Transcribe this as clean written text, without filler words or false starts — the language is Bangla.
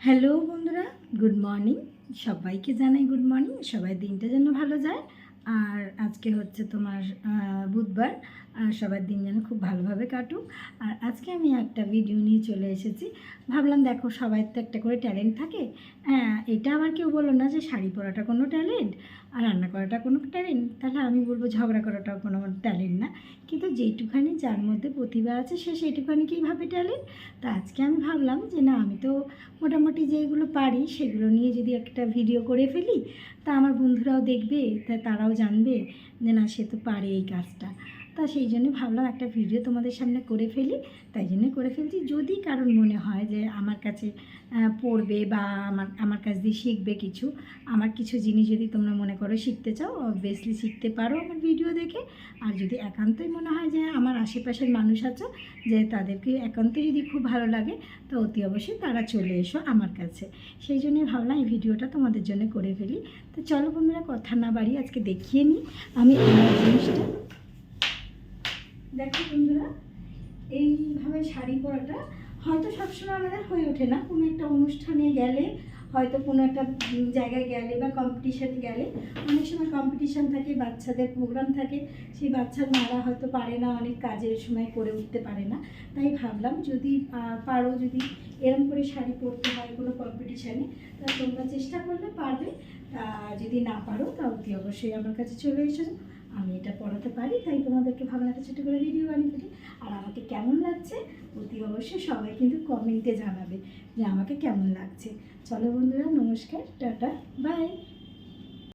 হ্যালো বন্ধুরা, গুড মর্নিং। সবাইকে জানাই গুড মর্নিং। সবাই দিনটা যেন ভালো যায়। আর আজকে হচ্ছে তোমার বুধবার। আর সবার দিন যেন খুব ভালোভাবে কাটুক। আর আজকে আমি একটা ভিডিও নিয়ে চলে এসেছি। ভাবলাম দেখো, সবাই তো একটা করে ট্যালেন্ট থাকে। হ্যাঁ, এটা আবার কেউ বলো না যে শাড়ি পরাটা কোনো ট্যালেন্ট আর রান্না করাটা কোনো ট্যালেন্ট। তাহলে আমি বলবো ঝগড়া করাটাও কোনো ট্যালেন্ট না। কিন্তু যেইটুখানি যার মধ্যে প্রতিভা আছে সে সেইটুখানিকেই ভাবে ট্যালেন্ট। তা আজকে আমি ভাবলাম যে না, আমি তো মোটামুটি যেগুলো পারি সেগুলো নিয়ে যদি একটা ভিডিও করে ফেলি, তা আমার বন্ধুরাও দেখবে, তা তারাও জানবে যে না, সে তো পারে এই কাজটা। তা সেই জন্য ভাবলাম একটা ভিডিও তোমাদের সামনে করে ফেলি। তাই জন্যই করে ফেলছি। যদি কারোর মনে হয় যে আমার কাছে পড়বে বা আমার কাছ দিয়ে শিখবে কিছু, আমার কিছু জিনিস যদি তোমরা মনে করো শিখতে চাও, অবভিয়াসলি শিখতে পারো আমার ভিডিও দেখে। আর যদি একান্তই মনে হয় যে আমার আশেপাশের মানুষ আছে, যে তাদেরকে একান্তই যদি খুব ভালো লাগে, তো অতি অবশ্যই তারা চলে এসো আমার কাছে। সেই জন্যই ভাবলাম এই ভিডিওটা তোমাদের জন্য করে ফেলি। তো চলো বন্ধুরা, কথা না বাড়িয়ে আজকে দেখিয়ে নিই আমি আমার জিনিসটা। দেখো বন্ধুরা, এইভাবে শাড়ি পরাটা হয়তো সবসময় আমাদের হয়ে ওঠে না। কোনো একটা অনুষ্ঠানে গেলে, হয়তো কোনো একটা জায়গায় গেলে বা কম্পিটিশানে গেলে, অনেক সময় কম্পিটিশান থাকে, বাচ্চাদের প্রোগ্রাম থাকে, সেই বাচ্চার মারা হয়তো পারে না, অনেক কাজের সময় করে উঠতে পারে না। তাই ভাবলাম যদি পারো, যদি এরম করে শাড়ি পরতে হয় কোনো কম্পিটিশানে, তা তোমরা চেষ্টা করলে পারবে। যদি না পারো তা অতি অবশ্যই আমার কাছে চলে এসো। আমি এটা পড়াতে পারি, তাই তোমাদেরকে ভাবলাম একটা ছোটো করে ভিডিও বানিয়ে ফেলি। আর আমাকে কেমন লাগছে অতি অবশ্যই সবাই কিন্তু কমেন্টে জানাবে যে আমাকে কেমন লাগছে। চলো বন্ধুরা, নমস্কার, টাটা, বাই।